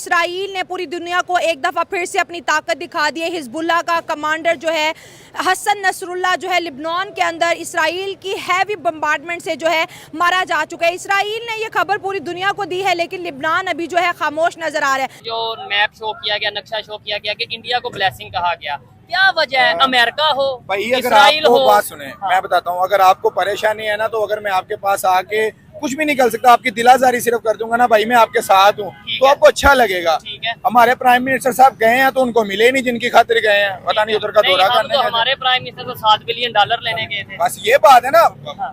Israel ने पूरी दुनिया को एक दफ़ा फिर से अपनी ताकत दिखा दी है। हिजबुल्लाह का कमांडर जो है हसन नसरुल्लाह जो है लिबनान के अंदर इसराइल की हैवी बम्बार्डमेंट से जो है मारा जा चुका है। इसराइल ने ये खबर पूरी दुनिया को दी है, लेकिन लिबनान अभी जो है खामोश नजर आ रहा है। जो मैप शो किया गया, नक्शा शो किया गया कि इंडिया को ब्लेसिंग कहा गया, क्या वजह है? अमेरिका हो, भाई अगर इसराइल आपको हो। बात सुने, मैं बताता हूँ, अगर आपको परेशानी है ना, तो अगर मैं आपके पास आके कुछ भी निकल सकता, आपकी दिलाजारी सिर्फ कर दूंगा ना भाई, मैं आपके साथ हूँ, तो आपको अच्छा लगेगा। ठीक है। हमारे प्राइम मिनिस्टर साहब गए हैं तो उनको मिले नहीं जिनकी खातिर गए हैं, पता नहीं उधर का दौरा करने तो हमारे प्राइम मिनिस्टर को $7 बिलियन लेने गए थे। बस ये बात है ना,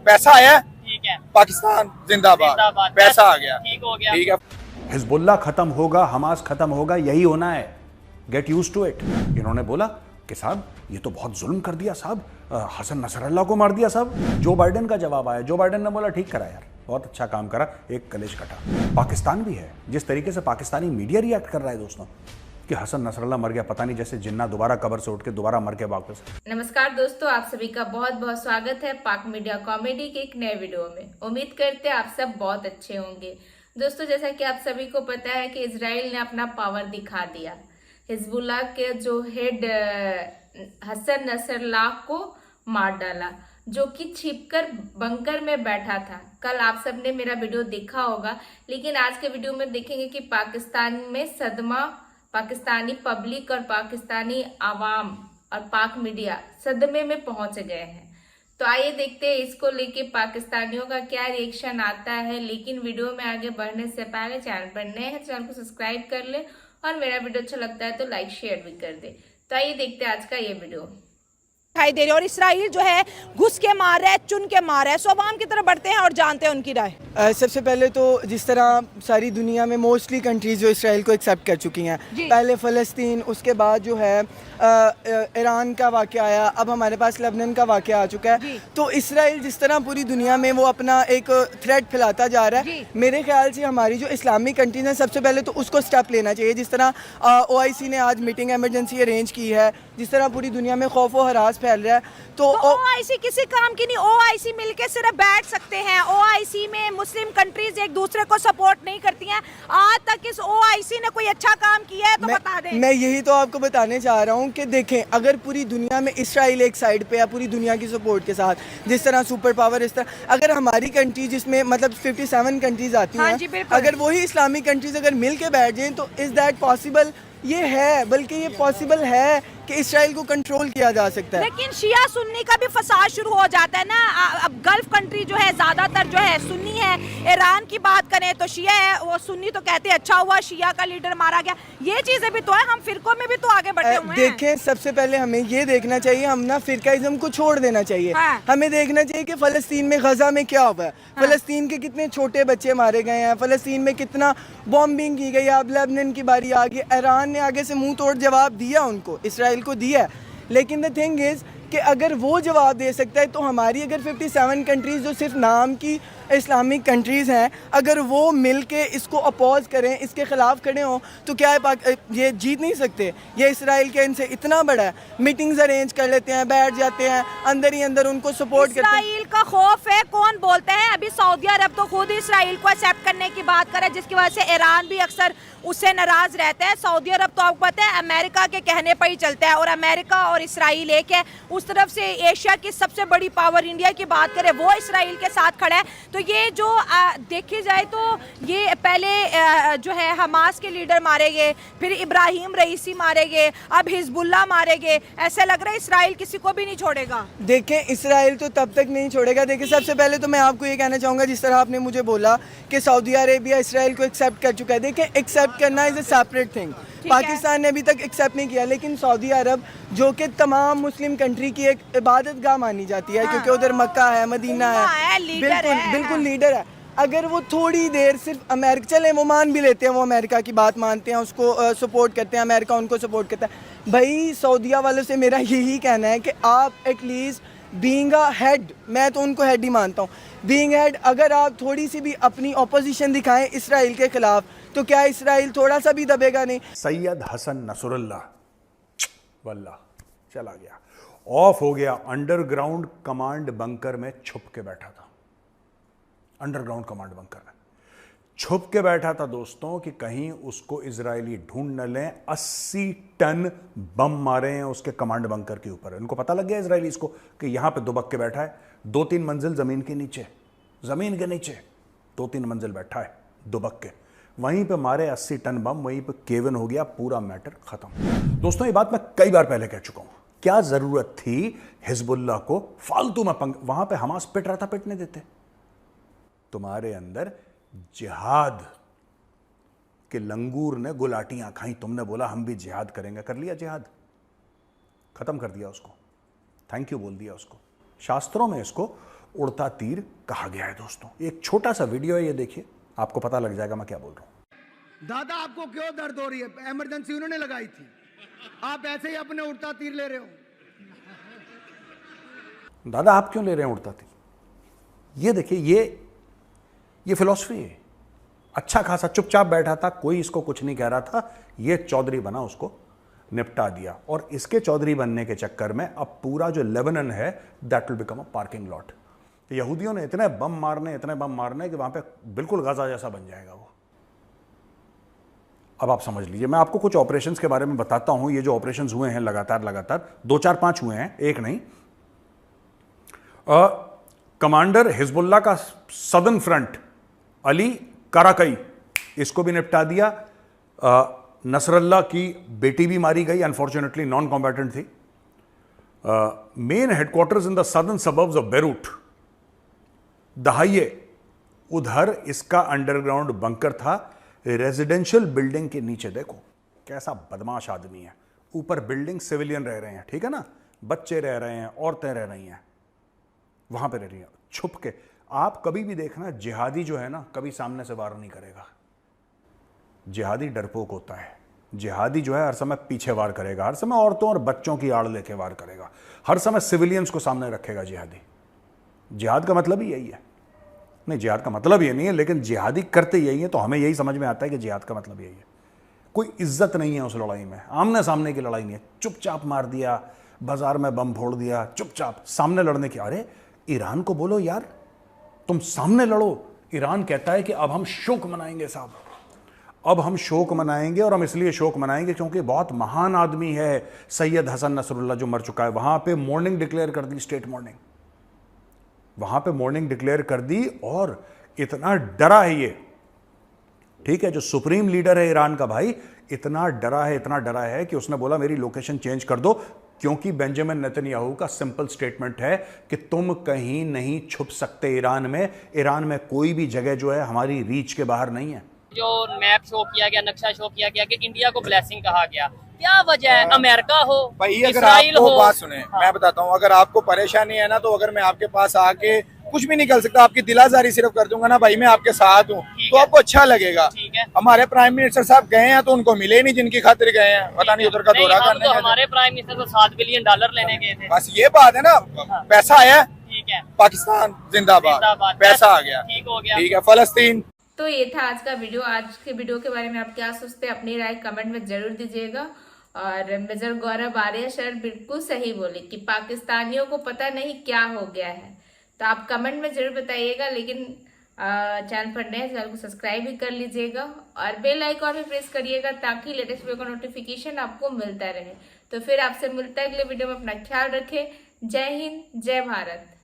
पैसा आया, ठीक है, पाकिस्तान जिंदाबाद, पैसा आ गया, ठीक हो गया, ठीक है। हिजबुल्लाह खत्म होगा, हमास खत्म होगा, यही होना है, गेट यूज टू इट। इन्होंने बोला कि साहब ये तो बहुत जुल्म कर दिया साहब, हसन नसरल्लाह को मार दिया साहब। जो बाइडेन का जवाब आया, जो बाइडेन ने बोला ठीक करा यार, बहुत अच्छा काम करा, एक कलेश कटा। पाकिस्तान भी है, जिस तरीके से पाकिस्तानी मीडिया रिएक्ट कर रहा है दोस्तों कि हसन नसरल्लाह मर गया, पता नहीं जैसे जिन्ना दोबारा कब्र से उठ के दोबारा मर के वापस। नमस्कार दोस्तों, आप सभी का बहुत बहुत स्वागत है पाक मीडिया कॉमेडी के एक नए वीडियो में। उम्मीद करते हैं आप सब बहुत अच्छे होंगे। दोस्तों, जैसा कि आप सभी को पता है कि इजराइल ने अपना पावर दिखा दिया। हिजबुल्लाह के जो हेड हसन नसरल्लाह को मार डाला, जो कि छिपकर बंकर में बैठा था। कल आप सब ने मेरा वीडियो देखा होगा, लेकिन आज के वीडियो में देखेंगे कि पाकिस्तान में सदमा, पाकिस्तानी पब्लिक और पाकिस्तानी आवाम और पाक मीडिया सदमे में पहुंच गए हैं। तो आइए देखते हैं इसको लेके पाकिस्तानियों का क्या रिएक्शन आता है। लेकिन वीडियो में आगे बढ़ने से पहले चैनल पर नए हैं, चैनल को सब्सक्राइब कर ले और मेरा वीडियो अच्छा लगता है तो लाइक शेयर भी कर दे। तो आइए देखते हैं आज का ये वीडियो। दिखाई दे रही है और इसराइल जो है घुस के मार रहा है, चुन के मार रहा है। सो अवाम की तरफ बढ़ते हैं और जानते हैं उनकी राय। सबसे पहले तो जिस तरह सारी दुनिया में मोस्टली कंट्रीज जो इसराइल को एक्सेप्ट कर चुकी हैं, पहले फ़लस्तीन, उसके बाद जो है ईरान का वाक़या आया, अब हमारे पास लेबनान का वाक़या आ चुका है। तो इसराइल जिस तरह पूरी दुनिया में वो अपना एक थ्रेट फैलाता जा रहा है, मेरे ख्याल से हमारी जो इस्लामिक कंट्रीज हैं सबसे पहले तो उसको स्टेप लेना चाहिए। जिस तरह OIC ने आज मीटिंग एमरजेंसी अरेंज की है, जिस तरह पूरी दुनिया में खौफ व हरास फैल रहा है, तो OIC किसी काम की नहीं। OIC मिलके सिर्फ बैठ सकते हैं। OIC में मुस्लिम कंट्रीज एक दूसरे को सपोर्ट नहीं करती हैं। आज तक इस OIC ने कोई अच्छा काम किया है तो बता दें। मैं यही तो आपको बताने चाह रहा हूँ कि देखें, अगर पूरी दुनिया में इसराइल एक साइड पे है पूरी दुनिया की सपोर्ट के साथ, जिस तरह सुपर पावर, इस तरह अगर हमारी कंट्री जिसमें मतलब 57 कंट्रीज आती हैं, अगर वही इस्लामिक कंट्रीज अगर मिल के बैठ जाएं तो इज़ दैट पॉसिबल? ये है, बल्कि ये पॉसिबल है कि इसराइल को कंट्रोल किया जा सकता है। लेकिन शिया सुन्नी का भी फसाद शुरू हो जाता है ना। अब गल्फ कंट्री जो है ज्यादातर जो है सुन्नी है। ईरान की बात करें तो शिया है, वो सुन्नी तो कहते हैं अच्छा हुआ शिया का लीडर मारा गया। ये चीजें भी तो है, हम फिरकों में भी तो आगे बढ़े हुए हैं। देखें, सबसे पहले हमें ये देखना चाहिए, हम ना फिरकाइज्म को छोड़ देना चाहिए। हमें देखना चाहिए कि फ़लस्तीन में, गजा में क्या हुआ है। फ़लस्तीन के कितने छोटे बच्चे मारे गए हैं, फ़लस्तीन में कितना बॉम्बिंग की गई है। अब लेबनान की बारी आ गई, ईरान ने आगे से मुंह तोड़ जवाब दिया उनको, इसराइल को दिया। लेकिन द थिंग इज़ कि अगर वो जवाब दे सकता है तो हमारी अगर 57 कंट्रीज़ जो सिर्फ नाम की इस्लामिक कंट्रीज़ हैं, अगर वो मिल के इसको अपोज करें, इसके ख़िलाफ़ खड़े हों, तो क्या है, ये जीत नहीं सकते। ये इसराइल के इनसे इतना बड़ा है, मीटिंग्स अरेंज कर लेते हैं, बैठ जाते हैं, अंदर ही अंदर उनको सपोर्ट करते हैं। इसराइल का खौफ है, कौन बोलते हैं? अभी सऊदी अरब तो खुद इसराइल को एक्सेप्ट करने की बात करे, जिसकी वजह से ईरान भी अक्सर उससे नाराज रहता है। सऊदी अरब तो आपको पता है अमेरिका के कहने पर ही चलता है, और अमेरिका और इसराइल एक है। उस तरफ से एशिया की सबसे बड़ी पावर इंडिया की बात करें, वो इसराइल के साथ खड़ा है। तो ये जो देखी जाए तो ये पहले जो है हमास के लीडर मारे गए, फिर इब्राहिम रईसी मारे गए, अब हिजबुल्लाह मारे गए। ऐसा लग रहा है इसराइल किसी को भी नहीं छोड़ेगा। देखें, इसराइल तो तब तक नहीं छोड़ेगा। देखिए, सबसे पहले तो मैं आपको ये कहना चाहूँगा, जिस तरह आपने मुझे बोला कि सऊदी अरेबिया इसराइल को एक्सेप्ट कर चुका है, देखिए एक्सेप्ट करना is a separate thing. Pakistan ने अभी तक एक्सेप्ट नहीं किया, लेकिन सऊदी अरब जो कि तमाम मुस्लिम कंट्री की एक इबादत गाह मानी जाती है, क्योंकि उधर मक्का है, मदीना है, बिल्कुल लीडर है। अगर वो थोड़ी देर सिर्फ अमेरिका, चले वो मान भी लेते हैं, वो अमेरिका की बात मानते हैं, उसको सपोर्ट करते हैं, अमेरिका उनको सपोर्ट करता है। भाई सऊदिया वालों से मेरा यही कहना है कि आप एटलीस्ट बीइंग अ हेड, मैं तो उनको हेड ही मानता हूँ, बीइंग हेड, अगर आप थोड़ी सी भी अपनी ऑपोजिशन दिखाएं इसराइल के खिलाफ, तो क्या इसराइल थोड़ा सा भी दबेगा नहीं? सैयद हसन नसरुल्लाह वल्लाह चला गया, ऑफ हो गया, अंडरग्राउंड कमांड बंकर में छुप के बैठा था, अंडरग्राउंड कमांड बंकर में। छुप के बैठा था दोस्तों कि कहीं उसको इजरायली ढूंढ न लें। 80 टन बम मारे हैं उसके कमांड बंकर के ऊपर। इनको पता लग गया इजरायलीज को कि यहां पे दुबक के बैठा है, 2-3 मंजिल जमीन के नीचे 2-3 मंजिल बैठा है दुबक के। वहीं पे मारे 80 टन बम, वहीं पे केविन हो गया, पूरा मैटर खत्म। दोस्तों ये बात मैं कई बार पहले कह चुका हूं। क्या जरूरत थी हिजबुल्लाह को फालतू में वहां पे हमास पिट रहा था, पिटने देते। तुम्हारे अंदर जिहाद के लंगूर ने गुलाटियां खाई, तुमने बोला हम भी जिहाद करेंगे, कर लिया जिहाद, खत्म कर दिया उसको, थैंक यू बोल दिया उसको। शास्त्रों में इसको उड़ता तीर कहा गया है दोस्तों। एक छोटा सा वीडियो है, ये देखिए, आपको पता लग जाएगा मैं क्या बोल रहा हूं। दादा आपको क्यों दर्द हो रही है? इमरजेंसी उन्होंने लगाई थी, आप ऐसे ही अपने उड़ता तीर ले रहे हो। दादा आप क्यों ले रहे हैं उड़ता तीर? ये देखिए, ये फिलॉसफी है। अच्छा खासा चुपचाप बैठा था, कोई इसको कुछ नहीं कह रहा था, ये चौधरी बना, उसको निपटा दिया। और इसके चौधरी बनने के चक्कर में अब पूरा जो लेबनान है that will become a parking lot. यहूदियों ने इतने बम मारने कि वहां पे बिल्कुल गाजा जैसा बन जाएगा वो। अब आप समझ लीजिए, मैं आपको कुछ ऑपरेशंस के बारे में बताता हूं। ये जो ऑपरेशंस हुए हैं लगातार 2, 4, 5 हुए हैं, एक नहीं। कमांडर हिजबुल्लाह का सदर्न फ्रंट अली काराकई, इसको भी निपटा दिया। नसरल्ला की बेटी भी मारी गई, अनफॉर्चुनेटली नॉन कॉम्बैटेंट थी। Main headquarters in the southern suburbs of Beirut, Dahiyeh, उधर इसका अंडरग्राउंड बंकर था रेजिडेंशियल बिल्डिंग के नीचे। देखो कैसा बदमाश आदमी है। ऊपर बिल्डिंग, सिविलियन रह रहे हैं, ठीक है ना, बच्चे रह रहे हैं, औरतें रह रही हैं, वहां पे रह रही हैं छुप के। आप कभी भी देखना, जिहादी जो है ना, कभी सामने से वार नहीं करेगा। जिहादी डरपोक होता है। जिहादी जो है हर समय पीछे वार करेगा, हर समय औरतों और बच्चों की आड़ लेके वार करेगा, हर समय सिविलियंस को सामने रखेगा जिहादी। जिहाद का मतलब ही यही है। नहीं, जिहाद का मतलब ये नहीं है, लेकिन जिहादी करते यही है, तो हमें यही समझ में आता है कि जिहाद का मतलब यही है। कोई इज्जत नहीं है उस लड़ाई में, आमने सामने की लड़ाई नहीं है। चुपचाप मार दिया, बाजार में बम फोड़ दिया, चुपचाप सामने लड़ने की। अरे ईरान को बोलो यार तुम सामने लड़ो। ईरान कहता है कि अब हम शोक मनाएंगे साहब, अब हम शोक मनाएंगे। और हम इसलिए शोक मनाएंगे क्योंकि बहुत महान आदमी है सैयद हसन नसरुल्लाह जो मर चुका है। वहां पे मॉर्निंग डिक्लेयर कर दी, स्टेट मॉर्निंग, वहां पे मॉर्निंग डिक्लेयर कर दी। और इतना डरा है ये, ठीक है, जो सुप्रीम लीडर है ईरान का भाई, इतना डरा है कि उसने बोला मेरी लोकेशन चेंज कर दो, क्योंकि बेंजामिन नेतन्याहू का सिंपल स्टेटमेंट है कि तुम कहीं नहीं छुप सकते ईरान में कोई भी जगह जो है हमारी रीच के बाहर नहीं है। जो मैप शो किया गया, नक्शा शो किया गया कि इंडिया को ब्लेसिंग कहा गया, क्या वजह है? अमेरिका हो, भाई अगर इसराइल आपको हो, बात सुने, मैं बताता हूँ, अगर आपको परेशानी है ना, तो अगर मैं आपके पास आके कुछ भी नहीं कर सकता, आपकी दिलाजारी सिर्फ कर दूंगा ना भाई, मैं आपके साथ हूँ, तो आपको अच्छा लगेगा। ठीक है। हमारे प्राइम मिनिस्टर साहब गए हैं तो उनको मिले नहीं जिनकी खातिर गए हैं, पता नहीं उधर का दौरा हम करने तो गए थे। हमारे प्राइम मिनिस्टर को $7 बिलियन लेने गए थे। बस ये बात है ना, पैसा आया, ठीक है, पाकिस्तान जिंदाबाद, पैसा आ गया, ठीक हो गया, ठीक है, फलस्तीन। तो ये था आज का वीडियो। आज के वीडियो के बारे में आप क्या सोचते हैं, अपनी राय कमेंट में जरूर दीजिएगा। और मेजर गौरव आर्य सर बिल्कुल सही बोले कि पाकिस्तानियों को पता नहीं क्या हो गया है, तो आप कमेंट में जरूर बताइएगा। लेकिन चैनल पर नए, चैनल को सब्सक्राइब भी कर लीजिएगा और बेल आइकॉन भी प्रेस करिएगा ताकि लेटेस्ट वीडियो का नोटिफिकेशन आपको मिलता रहे। तो फिर आपसे मिलता है अगले वीडियो में। अपना ख्याल रखें। जय हिंद, जय भारत।